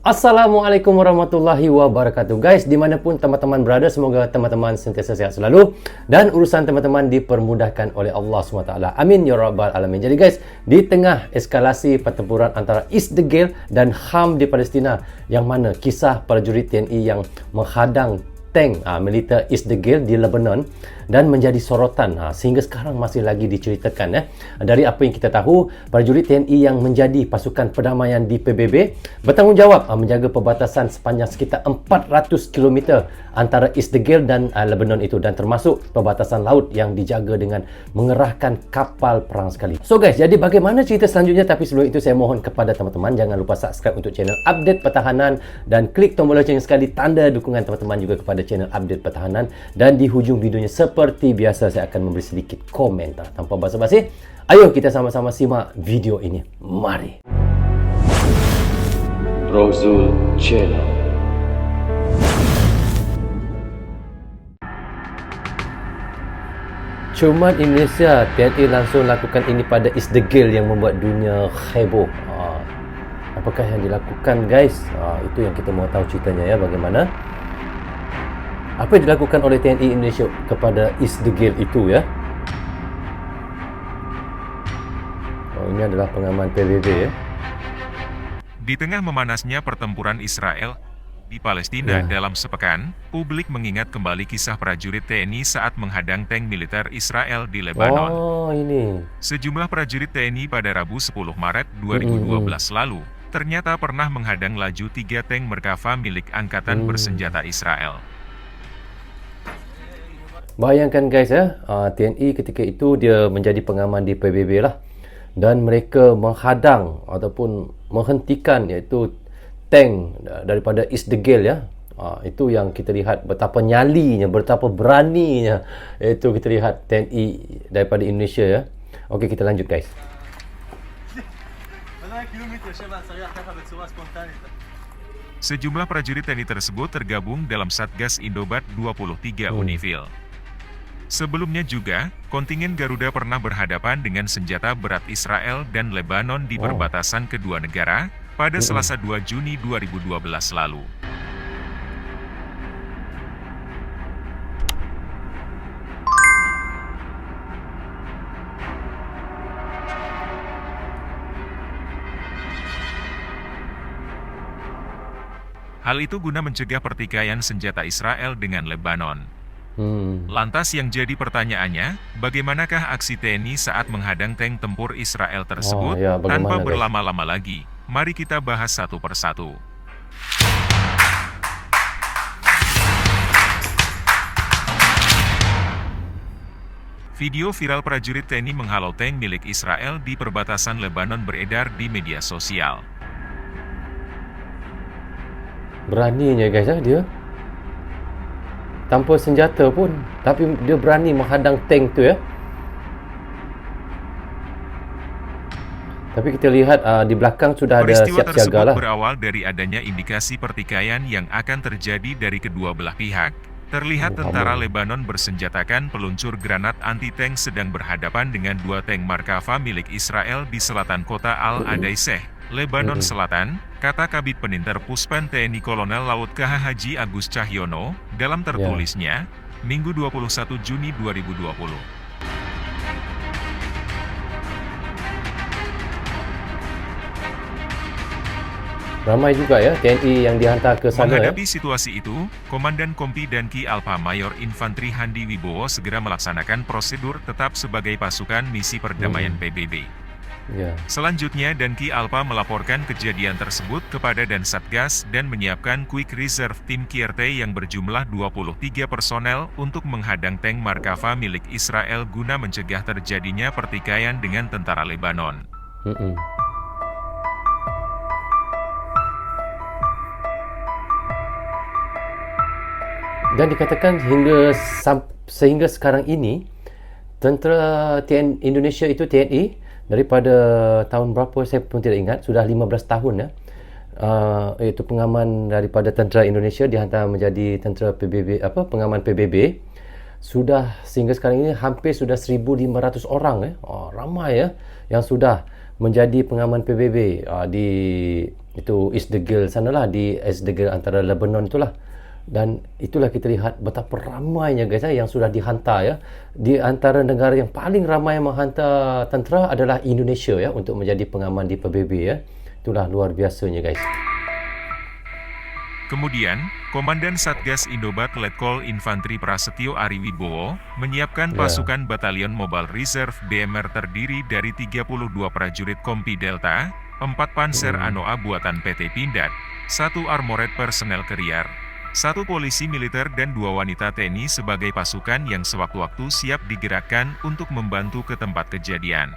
Assalamualaikum warahmatullahi wabarakatuh. Guys, dimanapun teman-teman berada, semoga teman-teman sentiasa sehat selalu dan urusan teman-teman dipermudahkan oleh Allah SWT. Amin ya rabbal alamin. Jadi guys, di tengah eskalasi pertempuran antara Israel dan HAM di Palestina, yang mana kisah prajurit TNI yang menghadang tank militer Israel di Lebanon dan menjadi sorotan sehingga sekarang masih lagi diceritakan. Dari apa yang kita tahu, prajurit TNI yang menjadi pasukan perdamaian di PBB bertanggungjawab menjaga perbatasan sepanjang sekitar 400 km antara Israel dan Lebanon itu, dan termasuk perbatasan laut yang dijaga dengan mengerahkan kapal perang sekali. So guys, jadi bagaimana cerita selanjutnya? Tapi sebelum itu saya mohon kepada teman-teman jangan lupa subscribe untuk channel Update Pertahanan dan klik tombol lonceng sekali tanda dukungan teman-teman juga kepada channel Update Pertahanan. Dan di hujung videonya seperti biasa saya akan memberi sedikit komentar. Tanpa basa-basi, ayo kita sama-sama simak video ini. Mari. Rozul Channel. Cuma Indonesia, TNI langsung lakukan ini pada Israel yang membuat dunia heboh. Apakah yang dilakukan guys? Itu yang kita mau tahu ceritanya ya, bagaimana. Apa yang dilakukan oleh TNI Indonesia kepada Israel itu ya? Ini adalah pengaman PBB ya. Di tengah memanasnya pertempuran Israel di Palestina dalam sepekan, publik mengingat kembali kisah prajurit TNI saat menghadang tank militer Israel di Lebanon. Oh, ini. Sejumlah prajurit TNI pada Rabu 10 Maret 2012 lalu ternyata pernah menghadang laju 3 tank Merkava milik Angkatan Bersenjata Israel. Bayangkan guys ya, TNI ketika itu dia menjadi pengaman di PBB lah, dan mereka menghadang ataupun menghentikan iaitu tank daripada Israel ya. Itu yang kita lihat betapa nyalinya, betapa beraninya. Itu kita lihat TNI daripada Indonesia ya. Okey, kita lanjut guys. Sejumlah prajurit TNI tersebut tergabung dalam Satgas Indobat 23 Unifil. Sebelumnya juga, kontingen Garuda pernah berhadapan dengan senjata berat Israel dan Lebanon di perbatasan kedua negara pada Selasa 2 Juni 2012 lalu. Hal itu guna mencegah pertikaian senjata Israel dengan Lebanon. Lantas yang jadi pertanyaannya, bagaimanakah aksi TNI saat menghadang tank tempur Israel tersebut? Tanpa berlama-lama lagi, mari kita bahas satu persatu. Video viral prajurit TNI menghalau tank milik Israel di perbatasan Lebanon beredar di media sosial. Beraninya guys ya dia. Tanpa senjata pun, tapi dia berani menghadang tank tu ya. Tapi kita lihat di belakang sudah ada siap siaga lah. Peristiwa tersebut berawal dari adanya indikasi pertikaian yang akan terjadi dari kedua belah pihak. Terlihat tentara Lebanon bersenjatakan peluncur granat anti-tank sedang berhadapan dengan 2 tank Merkava milik Israel di selatan kota Al-Adaiseh, Lebanon Selatan, kata Kabid Peninter Puspen TNI Kolonel Laut KH Haji Agus Cahyono, dalam tertulisnya, Minggu 21 Juni 2020. Ramai juga ya TNI yang dihantar ke sana. Menghadapi situasi itu, Komandan Kompi Danki Alpa Mayor Infantri Handi Wibowo segera melaksanakan prosedur tetap sebagai pasukan misi perdamaian PBB. Selanjutnya Danki Alpa melaporkan kejadian tersebut kepada Dansatgas dan menyiapkan Quick Reserve Team KRT yang berjumlah 23 personel untuk menghadang tank Merkava milik Israel guna mencegah terjadinya pertikaian dengan tentara Lebanon. Dan dikatakan sehingga sekarang ini tentera Indonesia itu TNI daripada tahun berapa saya pun tidak ingat, sudah 15 tahun ya. Iaitu pengaman daripada tentera Indonesia dihantar menjadi tentera PBB, pengaman PBB. Sudah sehingga sekarang ini hampir sudah 1,500 orang ramai ya yang sudah menjadi pengaman PBB di itu Isdegil sanalah, di Isdegil antara Lebanon itulah. Dan itulah kita lihat betapa ramainya guys yang sudah dihantar ya. Di antara negara yang paling ramai menghantar tentera adalah Indonesia ya, untuk menjadi pengaman di PBB ya. Itulah luar biasanya guys. Kemudian, Komandan Satgas Indobat Letkol Infantri Prasetyo Ariwibowo menyiapkan pasukan Batalion Mobile Reserve BMR terdiri dari 32 prajurit Kompi Delta, 4 Panser Anoa buatan PT Pindad, 1 Armored Personnel Carrier, 1 polisi militer dan 2 wanita TNI sebagai pasukan yang sewaktu-waktu siap digerakkan untuk membantu ke tempat kejadian.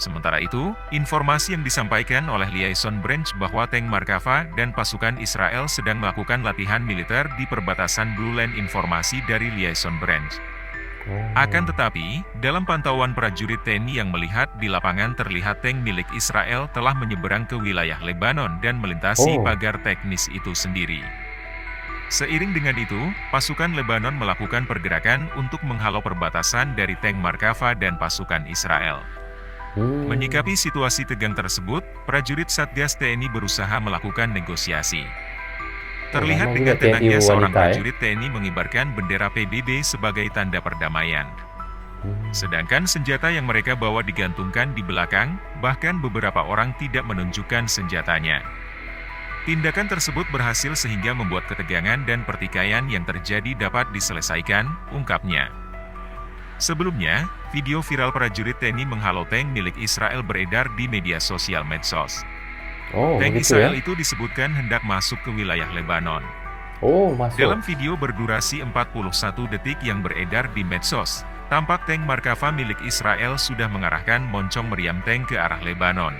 Sementara itu, informasi yang disampaikan oleh Liaison Branch bahwa tank Markava dan pasukan Israel sedang melakukan latihan militer di perbatasan Blue Line, informasi dari Liaison Branch. Akan tetapi, dalam pantauan prajurit TNI yang melihat di lapangan terlihat tank milik Israel telah menyeberang ke wilayah Lebanon dan melintasi pagar teknis itu sendiri. Seiring dengan itu, pasukan Lebanon melakukan pergerakan untuk menghalau perbatasan dari tank Markava dan pasukan Israel. Menyikapi situasi tegang tersebut, prajurit Satgas TNI berusaha melakukan negosiasi. Terlihat dengan tenangnya seorang prajurit TNI mengibarkan bendera PBB sebagai tanda perdamaian. Sedangkan senjata yang mereka bawa digantungkan di belakang, bahkan beberapa orang tidak menunjukkan senjatanya. Tindakan tersebut berhasil sehingga membuat ketegangan dan pertikaian yang terjadi dapat diselesaikan, ungkapnya. Sebelumnya, video viral prajurit TNI menghalau tank milik Israel beredar di media sosial medsos. Tank Israel itu disebutkan hendak masuk ke wilayah Lebanon. Masuk. Dalam video berdurasi 41 detik yang beredar di medsos, tampak tank Markava milik Israel sudah mengarahkan moncong meriam tank ke arah Lebanon.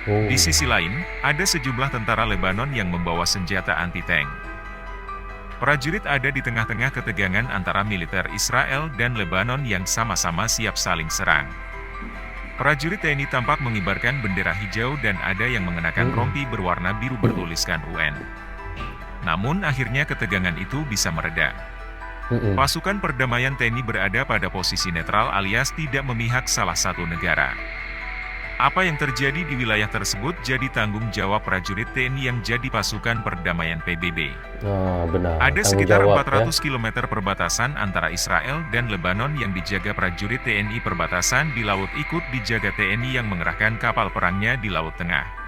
Di sisi lain, ada sejumlah tentara Lebanon yang membawa senjata anti-tank. Prajurit ada di tengah-tengah ketegangan antara militer Israel dan Lebanon yang sama-sama siap saling serang. Prajurit TNI tampak mengibarkan bendera hijau dan ada yang mengenakan rompi berwarna biru bertuliskan UN. Namun akhirnya ketegangan itu bisa mereda. Pasukan perdamaian TNI berada pada posisi netral alias tidak memihak salah satu negara. Apa yang terjadi di wilayah tersebut jadi tanggung jawab prajurit TNI yang jadi pasukan perdamaian PBB. Benar. Ada sekitar 400 km perbatasan antara Israel dan Lebanon yang dijaga prajurit TNI. Perbatasan di laut ikut dijaga TNI yang mengerahkan kapal perangnya di Laut Tengah.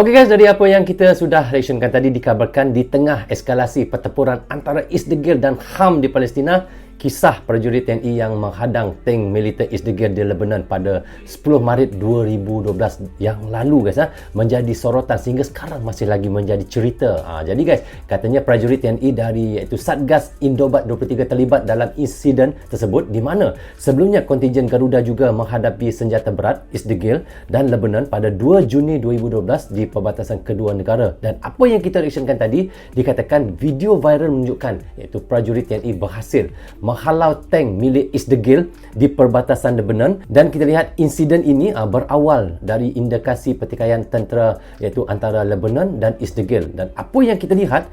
Oke guys, dari apa yang kita sudah reactionkan tadi, dikabarkan di tengah eskalasi pertempuran antara Isdegil dan HAM di Palestina, kisah prajurit TNI yang menghadang tank militer Isdegil di Lebanon pada 10 Maret 2012 yang lalu guys menjadi sorotan sehingga sekarang masih lagi menjadi cerita. Jadi guys, katanya prajurit TNI dari iaitu Satgas Indobat 23 terlibat dalam insiden tersebut, di mana sebelumnya kontingen Garuda juga menghadapi senjata berat Isdegil dan Lebanon pada 2 Juni 2012 di perbatasan kedua negara. Dan apa yang kita reactionkan tadi, dikatakan video viral menunjukkan iaitu prajurit TNI berhasil menghalau tank milik Isdegil di perbatasan Lebanon, dan kita lihat insiden ini berawal dari indikasi pertikaian tentera iaitu antara Lebanon dan Isdegil. Dan apa yang kita lihat,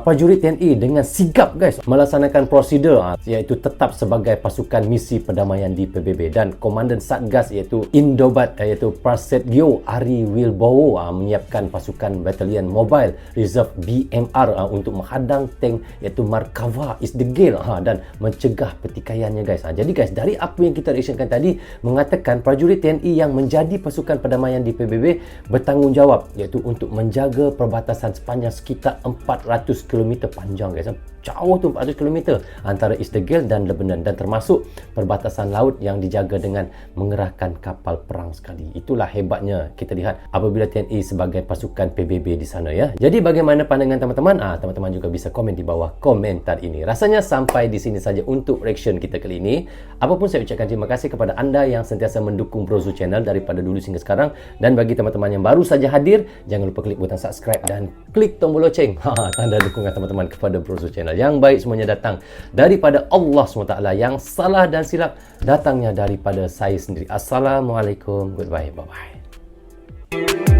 prajurit TNI dengan sigap guys melaksanakan prosedur iaitu tetap sebagai pasukan misi perdamaian di PBB, dan Komandan Satgas iaitu Indobat iaitu Prasetyo Ariwibowo menyiapkan pasukan Batalion Mobile Reserve BMR untuk menghadang tank iaitu Markava Isdegil dan mencegah pertikaiannya guys. Jadi guys, dari apa yang kita reactionkan tadi mengatakan prajurit TNI yang menjadi pasukan perdamaian di PBB bertanggungjawab iaitu untuk menjaga perbatasan sepanjang sekitar 400 km panjang guys. Jauh tu 400 km antara Isdegil dan Lebanon, dan termasuk perbatasan laut yang dijaga dengan mengerahkan kapal perang sekali. Itulah hebatnya kita lihat apabila TNI sebagai pasukan PBB di sana ya. Jadi bagaimana pandangan teman-teman? Teman-teman juga bisa komen di bawah komentar ini. Rasanya sampai di sini saja untuk reaction kita kali ini. Apapun, saya ucapkan terima kasih kepada anda yang sentiasa mendukung Bro Zul Channel daripada dulu hingga sekarang. Dan bagi teman-teman yang baru saja hadir, jangan lupa klik butang subscribe dan klik tombol loceng. Tanda dukungan teman-teman kepada Bro Zul Channel. Yang baik semuanya datang daripada Allah SWT. Yang salah dan silap datangnya daripada saya sendiri. Assalamualaikum. Goodbye. Bye-bye.